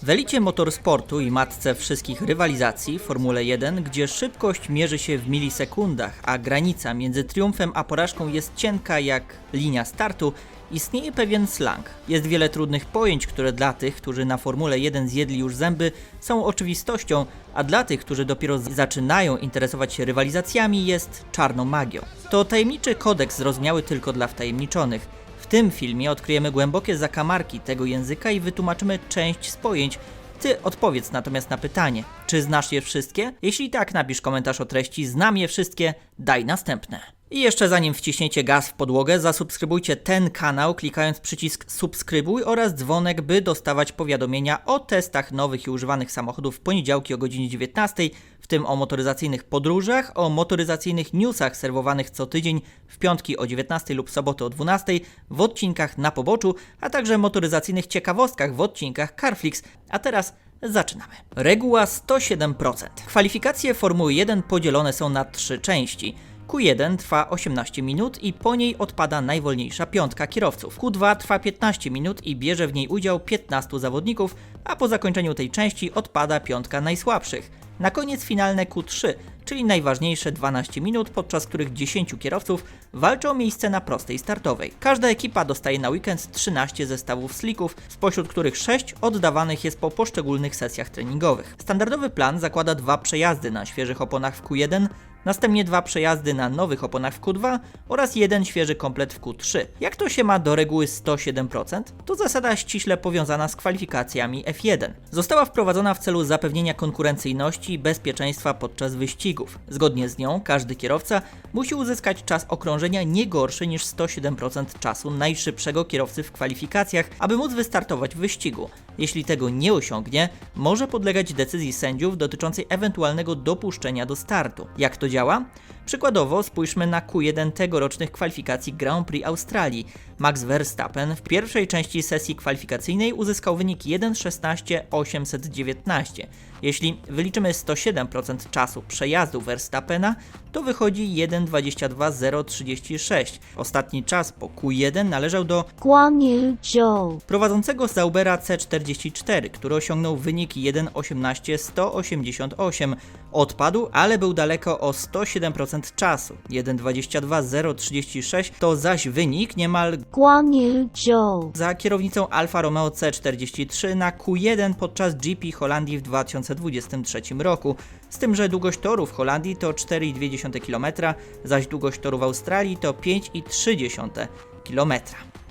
W elicie motorsportu i matce wszystkich rywalizacji, Formule 1, gdzie szybkość mierzy się w milisekundach, a granica między triumfem a porażką jest cienka jak linia startu, istnieje pewien slang. Jest wiele trudnych pojęć, które dla tych, którzy na Formule 1 zjedli już zęby, są oczywistością, a dla tych, którzy dopiero zaczynają interesować się rywalizacjami, jest czarną magią. To tajemniczy kodeks zrozumiały tylko dla wtajemniczonych. W tym filmie odkryjemy głębokie zakamarki tego języka i wytłumaczymy część z pojęć. Ty odpowiedz natomiast na pytanie, czy znasz je wszystkie? Jeśli tak, napisz komentarz o treści "Znam je wszystkie, daj następne". I jeszcze zanim wciśniecie gaz w podłogę, zasubskrybujcie ten kanał klikając przycisk subskrybuj oraz dzwonek, by dostawać powiadomienia o testach nowych i używanych samochodów w poniedziałki o godzinie 19, w tym o motoryzacyjnych podróżach, o motoryzacyjnych newsach serwowanych co tydzień w piątki o 19 lub soboty o 12 w odcinkach Na Poboczu, a także motoryzacyjnych ciekawostkach w odcinkach Carflix. A teraz zaczynamy. Reguła 107%. Kwalifikacje Formuły 1 podzielone są na 3 części. Q1 trwa 18 minut i po niej odpada najwolniejsza piątka kierowców. Q2 trwa 15 minut i bierze w niej udział 15 zawodników, a po zakończeniu tej części odpada piątka najsłabszych. Na koniec finalne Q3, czyli najważniejsze 12 minut, podczas których 10 kierowców walczy o miejsce na prostej startowej. Każda ekipa dostaje na weekend 13 zestawów slicków, spośród których 6 oddawanych jest po poszczególnych sesjach treningowych. Standardowy plan zakłada 2 przejazdy na świeżych oponach w Q1, następnie 2 przejazdy na nowych oponach w Q2 oraz 1 świeży komplet w Q3. Jak to się ma do reguły 107%? To zasada ściśle powiązana z kwalifikacjami F1. Została wprowadzona w celu zapewnienia konkurencyjności i bezpieczeństwa podczas wyścigów. Zgodnie z nią każdy kierowca musi uzyskać czas okrążenia nie gorszy niż 107% czasu najszybszego kierowcy w kwalifikacjach, aby móc wystartować w wyścigu. Jeśli tego nie osiągnie, może podlegać decyzji sędziów dotyczącej ewentualnego dopuszczenia do startu. Jak to działa? Przykładowo spójrzmy na Q1 tegorocznych kwalifikacji Grand Prix Australii. Max Verstappen w pierwszej części sesji kwalifikacyjnej uzyskał wynik 1:16,819. Jeśli wyliczymy 107% czasu przejazdu Verstappena, to wychodzi 1:22,036. Ostatni czas po Q1 należał do Guang Yu Zhou. prowadzącego Zaubera C44, który osiągnął wynik 1:18,188. Odpadł, ale był daleko o 107% czasu. 1:22,036 to zaś wynik niemal Guang Yu Zhou. za kierownicą Alfa Romeo C43 na Q1 podczas GP Holandii w 2023 roku. Z tym, że długość toru w Holandii to 4,2 km, zaś długość toru w Australii to 5,3 km.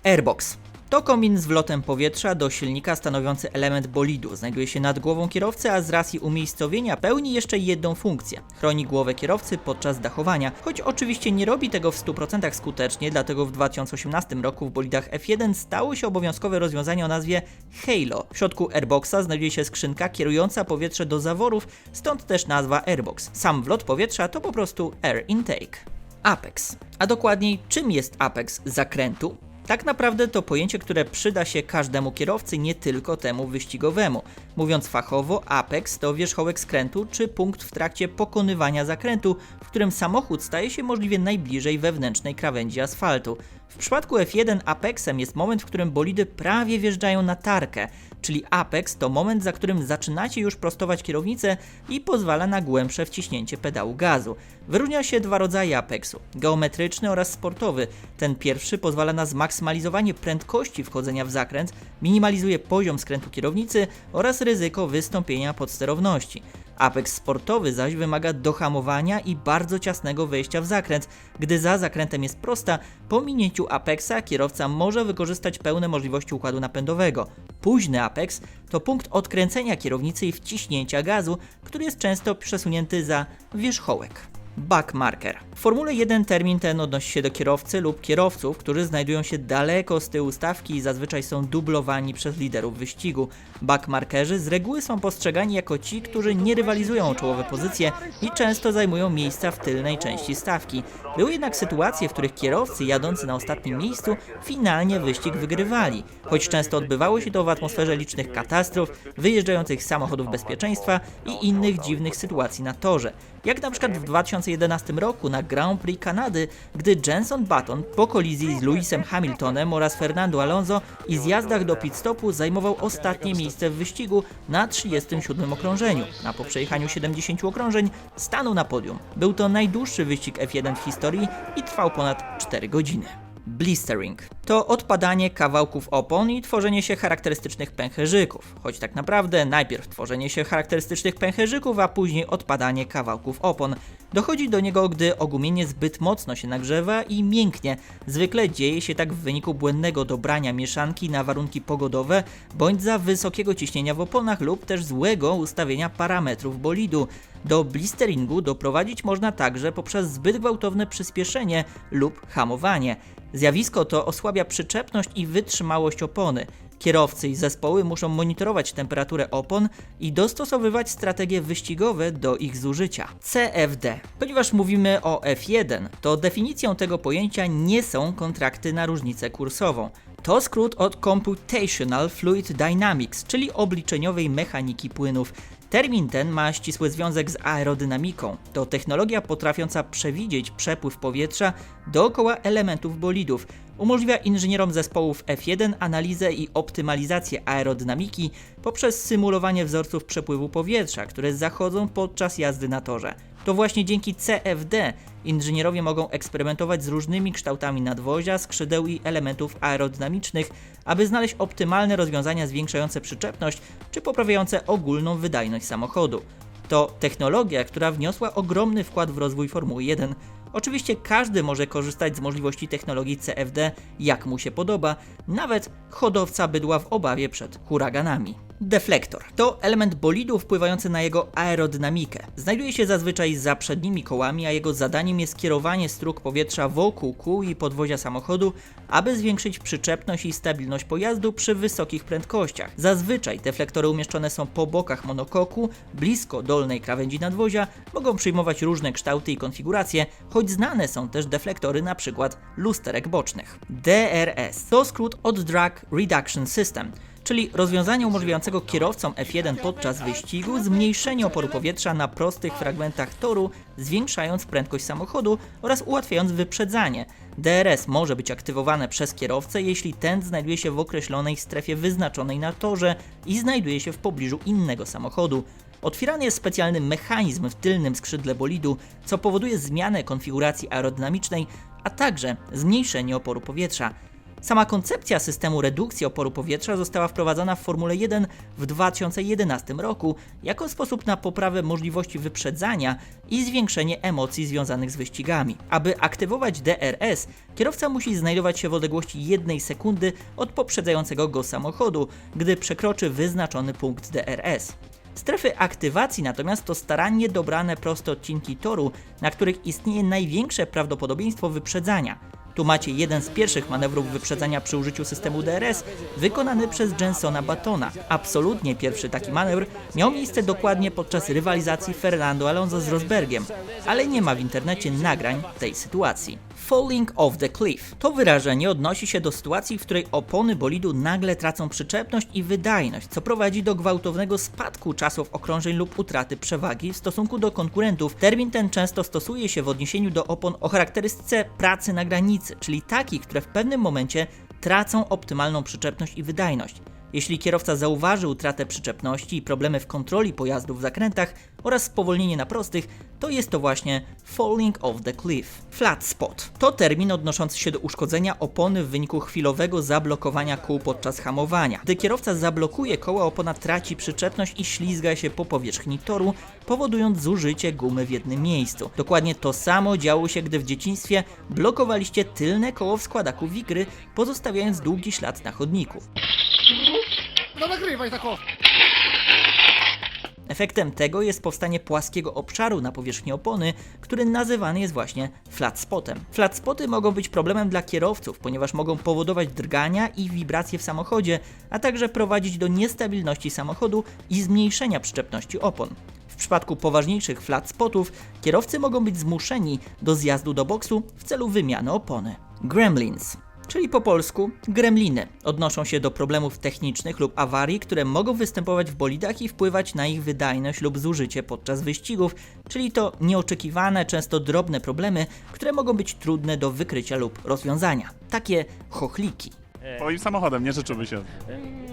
Airbox. To komin z wlotem powietrza do silnika stanowiący element bolidu. Znajduje się nad głową kierowcy, a z racji umiejscowienia pełni jeszcze jedną funkcję. Chroni głowę kierowcy podczas dachowania, choć oczywiście nie robi tego w 100% skutecznie, dlatego w 2018 roku w bolidach F1 stało się obowiązkowe rozwiązanie o nazwie Halo. W środku airboxa znajduje się skrzynka kierująca powietrze do zaworów, stąd też nazwa airbox. Sam wlot powietrza to po prostu air intake. Apex. A dokładniej, czym jest apex zakrętu? Tak naprawdę to pojęcie, które przyda się każdemu kierowcy, nie tylko temu wyścigowemu. Mówiąc fachowo, apex to wierzchołek skrętu czy punkt w trakcie pokonywania zakrętu, w którym samochód staje się możliwie najbliżej wewnętrznej krawędzi asfaltu. W przypadku F1 apexem jest moment, w którym bolidy prawie wjeżdżają na tarkę, czyli apex to moment, za którym zaczynacie już prostować kierownicę i pozwala na głębsze wciśnięcie pedału gazu. Wyróżnia się 2 rodzaje apexu, geometryczny oraz sportowy. Ten pierwszy pozwala na zmaksymalizowanie prędkości wchodzenia w zakręt, minimalizuje poziom skrętu kierownicy oraz ryzyko wystąpienia podsterowności. Apex sportowy zaś wymaga dohamowania i bardzo ciasnego wejścia w zakręt. Gdy za zakrętem jest prosta, po minięciu apexa kierowca może wykorzystać pełne możliwości układu napędowego. Późny apex to punkt odkręcenia kierownicy i wciśnięcia gazu, który jest często przesunięty za wierzchołek. Backmarker. W Formule 1 termin ten odnosi się do kierowcy lub kierowców, którzy znajdują się daleko z tyłu stawki i zazwyczaj są dublowani przez liderów wyścigu. Backmarkerzy z reguły są postrzegani jako ci, którzy nie rywalizują o czołowe pozycje i często zajmują miejsca w tylnej części stawki. Były jednak sytuacje, w których kierowcy jadący na ostatnim miejscu finalnie wyścig wygrywali, choć często odbywało się to w atmosferze licznych katastrof, wyjeżdżających samochodów bezpieczeństwa i innych dziwnych sytuacji na torze. Jak na przykład w 2011 roku na Grand Prix Kanady, gdy Jenson Button po kolizji z Lewisem Hamiltonem oraz Fernando Alonso i zjazdach do pit stopu zajmował ostatnie miejsce w wyścigu na 37 okrążeniu, a po przejechaniu 70 okrążeń stanął na podium. Był to najdłuższy wyścig F1 w historii i trwał ponad 4 godziny. Blistering to odpadanie kawałków opon i tworzenie się charakterystycznych pęcherzyków, choć tak naprawdę najpierw tworzenie się charakterystycznych pęcherzyków, a później odpadanie kawałków opon. Dochodzi do niego, gdy ogumienie zbyt mocno się nagrzewa i mięknie. Zwykle dzieje się tak w wyniku błędnego dobrania mieszanki na warunki pogodowe, bądź za wysokiego ciśnienia w oponach lub też złego ustawienia parametrów bolidu. Do blisteringu doprowadzić można także poprzez zbyt gwałtowne przyspieszenie lub hamowanie. Zjawisko to osłabia przyczepność i wytrzymałość opony. Kierowcy i zespoły muszą monitorować temperaturę opon i dostosowywać strategie wyścigowe do ich zużycia. CFD. Ponieważ mówimy o F1, to definicją tego pojęcia nie są kontrakty na różnicę kursową. To skrót od Computational Fluid Dynamics, czyli obliczeniowej mechaniki płynów. Termin ten ma ścisły związek z aerodynamiką. To technologia potrafiąca przewidzieć przepływ powietrza dookoła elementów bolidów. Umożliwia inżynierom zespołów F1 analizę i optymalizację aerodynamiki poprzez symulowanie wzorców przepływu powietrza, które zachodzą podczas jazdy na torze. To właśnie dzięki CFD inżynierowie mogą eksperymentować z różnymi kształtami nadwozia, skrzydeł i elementów aerodynamicznych, aby znaleźć optymalne rozwiązania zwiększające przyczepność czy poprawiające ogólną wydajność samochodu. To technologia, która wniosła ogromny wkład w rozwój Formuły 1. Oczywiście każdy może korzystać z możliwości technologii CFD jak mu się podoba, nawet hodowca bydła w obawie przed huraganami. Deflektor to element bolidu wpływający na jego aerodynamikę. Znajduje się zazwyczaj za przednimi kołami, a jego zadaniem jest kierowanie strug powietrza wokół kół i podwozia samochodu, aby zwiększyć przyczepność i stabilność pojazdu przy wysokich prędkościach. Zazwyczaj deflektory umieszczone są po bokach monokoku, blisko dolnej krawędzi nadwozia, mogą przyjmować różne kształty i konfiguracje, choć znane są też deflektory np. lusterek bocznych. DRS to skrót od Drag Reduction System, czyli rozwiązanie umożliwiającego kierowcom F1 podczas wyścigu zmniejszenie oporu powietrza na prostych fragmentach toru, zwiększając prędkość samochodu oraz ułatwiając wyprzedzanie. DRS może być aktywowane przez kierowcę, jeśli ten znajduje się w określonej strefie wyznaczonej na torze i znajduje się w pobliżu innego samochodu. Otwierany jest specjalny mechanizm w tylnym skrzydle bolidu, co powoduje zmianę konfiguracji aerodynamicznej, a także zmniejszenie oporu powietrza. Sama koncepcja systemu redukcji oporu powietrza została wprowadzona w Formule 1 w 2011 roku jako sposób na poprawę możliwości wyprzedzania i zwiększenie emocji związanych z wyścigami. Aby aktywować DRS, kierowca musi znajdować się w odległości 1 sekundy od poprzedzającego go samochodu, gdy przekroczy wyznaczony punkt DRS. Strefy aktywacji natomiast to starannie dobrane proste odcinki toru, na których istnieje największe prawdopodobieństwo wyprzedzania. Tu macie jeden z pierwszych manewrów wyprzedzania przy użyciu systemu DRS, wykonany przez Jensona Buttona. Absolutnie pierwszy taki manewr miał miejsce dokładnie podczas rywalizacji Fernando Alonso z Rosbergiem, ale nie ma w internecie nagrań tej sytuacji. Falling off the cliff. To wyrażenie odnosi się do sytuacji, w której opony bolidu nagle tracą przyczepność i wydajność, co prowadzi do gwałtownego spadku czasów okrążeń lub utraty przewagi w stosunku do konkurentów. Termin ten często stosuje się w odniesieniu do opon o charakterystyce pracy na granicy, czyli takich, które w pewnym momencie tracą optymalną przyczepność i wydajność. Jeśli kierowca zauważy utratę przyczepności i problemy w kontroli pojazdu w zakrętach oraz spowolnienie na prostych, to jest to właśnie falling off the cliff. Flat spot to termin odnoszący się do uszkodzenia opony w wyniku chwilowego zablokowania kół podczas hamowania. Gdy kierowca zablokuje koła, opona traci przyczepność i ślizga się po powierzchni toru, powodując zużycie gumy w jednym miejscu. Dokładnie to samo działo się, gdy w dzieciństwie blokowaliście tylne koło w składaku wigry, pozostawiając długi ślad na chodniku. No nagrywaj tako! Efektem tego jest powstanie płaskiego obszaru na powierzchni opony, który nazywany jest właśnie flat spotem. Flat spoty mogą być problemem dla kierowców, ponieważ mogą powodować drgania i wibracje w samochodzie, a także prowadzić do niestabilności samochodu i zmniejszenia przyczepności opon. W przypadku poważniejszych flat spotów kierowcy mogą być zmuszeni do zjazdu do boksu w celu wymiany opony. Gremlins czyli po polsku gremliny. Odnoszą się do problemów technicznych lub awarii, które mogą występować w bolidach i wpływać na ich wydajność lub zużycie podczas wyścigów, czyli to nieoczekiwane, często drobne problemy, które mogą być trudne do wykrycia lub rozwiązania. Takie chochliki. Twoim samochodem nie życzyłby się.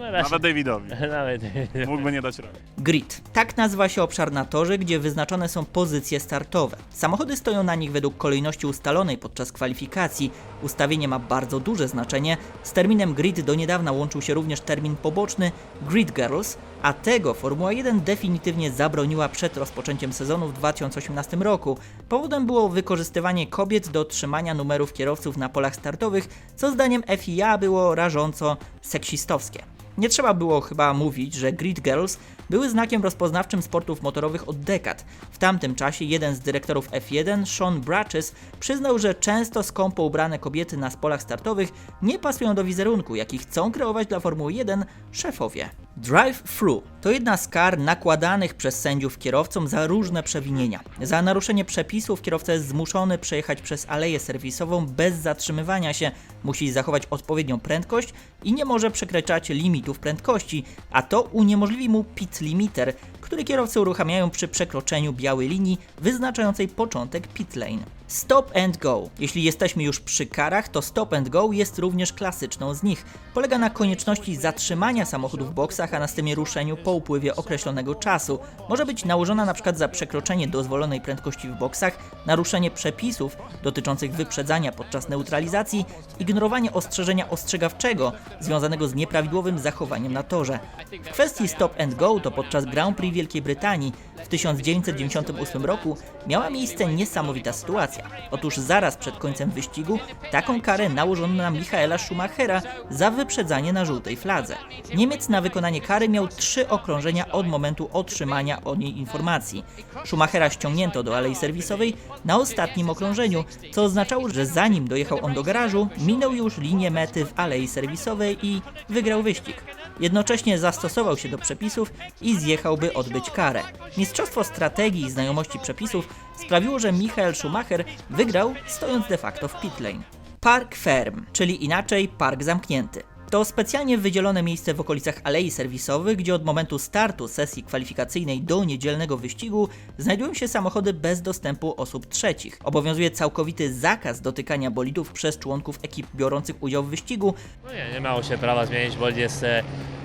Nawet Davidowi. Nawet. Mógłby nie dać rady. Grid. Tak nazywa się obszar na torze, gdzie wyznaczone są pozycje startowe. Samochody stoją na nich według kolejności ustalonej podczas kwalifikacji. Ustawienie ma bardzo duże znaczenie. Z terminem grid do niedawna łączył się również termin poboczny Grid Girls, a tego Formuła 1 definitywnie zabroniła przed rozpoczęciem sezonu w 2018 roku. Powodem było wykorzystywanie kobiet do trzymania numerów kierowców na polach startowych, co zdaniem FIA było rażąco seksistowskie. Nie trzeba było chyba mówić, że Grid Girls były znakiem rozpoznawczym sportów motorowych od dekad. W tamtym czasie jeden z dyrektorów F1, Sean Bratches, przyznał, że często skąpo ubrane kobiety na polach startowych nie pasują do wizerunku, jaki chcą kreować dla Formuły 1 szefowie. Drive-thru to jedna z kar nakładanych przez sędziów kierowcom za różne przewinienia. Za naruszenie przepisów kierowca jest zmuszony przejechać przez aleję serwisową bez zatrzymywania się, musi zachować odpowiednią prędkość i nie może przekraczać limitów prędkości, a to uniemożliwi mu pit limiter, który kierowcy uruchamiają przy przekroczeniu białej linii wyznaczającej początek pit lane. Stop and go. Jeśli jesteśmy już przy karach, to stop and go jest również klasyczną z nich. Polega na konieczności zatrzymania samochodu w boksach, a następnie ruszeniu po upływie określonego czasu. Może być nałożona np. za przekroczenie dozwolonej prędkości w boksach, naruszenie przepisów dotyczących wyprzedzania podczas neutralizacji, ignorowanie ostrzeżenia ostrzegawczego związanego z nieprawidłowym zachowaniem na torze. W kwestii stop and go to podczas Grand Prix Wielkiej Brytanii w 1998 roku miała miejsce niesamowita sytuacja. Otóż zaraz przed końcem wyścigu taką karę nałożono na Michaela Schumachera za wyprzedzanie na żółtej fladze. Niemiec na wykonanie kary miał 3 okrążenia od momentu otrzymania o niej informacji. Schumachera ściągnięto do alei serwisowej na ostatnim okrążeniu, co oznaczało, że zanim dojechał on do garażu, minął już linię mety w alei serwisowej i wygrał wyścig. Jednocześnie zastosował się do przepisów i zjechał, by odbyć karę. Mistrzostwo strategii i znajomości przepisów sprawiło, że Michael Schumacher wygrał, stojąc de facto w pit lane. Park Ferm, czyli inaczej park zamknięty. To specjalnie wydzielone miejsce w okolicach alei serwisowych, gdzie od momentu startu sesji kwalifikacyjnej do niedzielnego wyścigu znajdują się samochody bez dostępu osób trzecich. Obowiązuje całkowity zakaz dotykania bolidów przez członków ekip biorących udział w wyścigu. No nie miało się prawa zmienić, bolid jest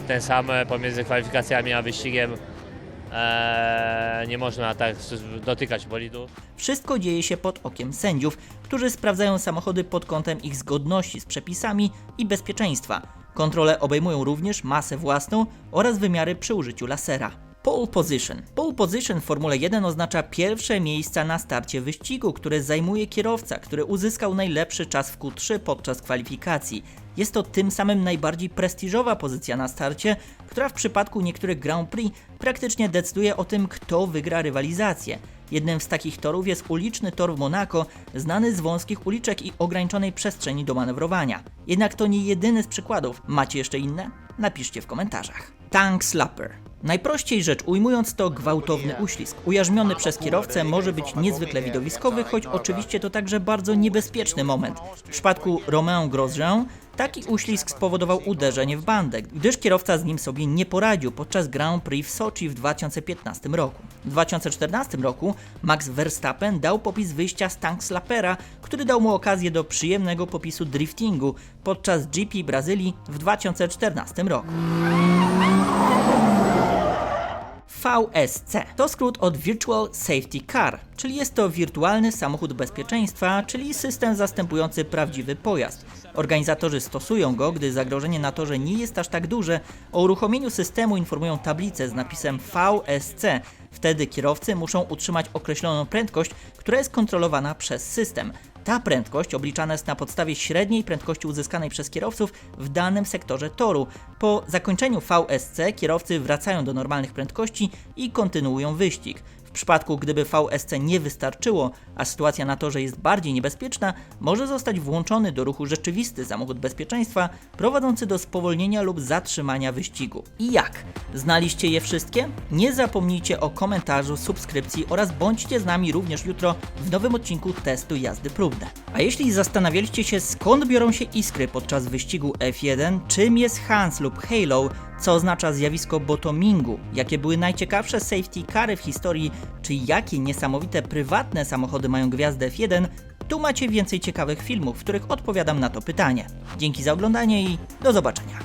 ten sam pomiędzy kwalifikacjami a wyścigiem. Nie można tak dotykać bolidu. Wszystko dzieje się pod okiem sędziów, którzy sprawdzają samochody pod kątem ich zgodności z przepisami i bezpieczeństwa. Kontrole obejmują również masę własną oraz wymiary przy użyciu lasera. Pole position. Pole position w Formule 1 oznacza pierwsze miejsca na starcie wyścigu, które zajmuje kierowca, który uzyskał najlepszy czas w Q3 podczas kwalifikacji. Jest to tym samym najbardziej prestiżowa pozycja na starcie, która w przypadku niektórych Grand Prix praktycznie decyduje o tym, kto wygra rywalizację. Jednym z takich torów jest uliczny tor w Monako, znany z wąskich uliczek i ograniczonej przestrzeni do manewrowania. Jednak to nie jedyny z przykładów. Macie jeszcze inne? Napiszcie w komentarzach. Tank slapper. Najprościej rzecz ujmując to gwałtowny uślizg. Ujarzmiony przez kierowcę może być niezwykle widowiskowy, choć oczywiście to także bardzo niebezpieczny moment. W przypadku Romain Grosjean taki uślizg spowodował uderzenie w bandę, gdyż kierowca z nim sobie nie poradził podczas Grand Prix w Soczi w 2015 roku. W 2014 roku Max Verstappen dał popis wyjścia z tank slappera, który dał mu okazję do przyjemnego popisu driftingu podczas GP Brazylii w 2014 roku. VSC to skrót od Virtual Safety Car, czyli jest to wirtualny samochód bezpieczeństwa, czyli system zastępujący prawdziwy pojazd. Organizatorzy stosują go, gdy zagrożenie na torze nie jest aż tak duże. O uruchomieniu systemu informują tablice z napisem VSC. Wtedy kierowcy muszą utrzymać określoną prędkość, która jest kontrolowana przez system. Ta prędkość obliczana jest na podstawie średniej prędkości uzyskanej przez kierowców w danym sektorze toru. Po zakończeniu VSC kierowcy wracają do normalnych prędkości i kontynuują wyścig. W przypadku gdyby VSC nie wystarczyło, a sytuacja na torze jest bardziej niebezpieczna, może zostać włączony do ruchu rzeczywisty samochód bezpieczeństwa prowadzący do spowolnienia lub zatrzymania wyścigu. I jak? Znaliście je wszystkie? Nie zapomnijcie o komentarzu, subskrypcji oraz bądźcie z nami również jutro w nowym odcinku testu jazdy próbne. A jeśli zastanawialiście się, skąd biorą się iskry podczas wyścigu F1, czym jest Hans lub Halo, co oznacza zjawisko bottomingu, jakie były najciekawsze safety cary w historii, czy jakie niesamowite prywatne samochody mają gwiazdę F1, tu macie więcej ciekawych filmów, w których odpowiadam na to pytanie. Dzięki za oglądanie i do zobaczenia.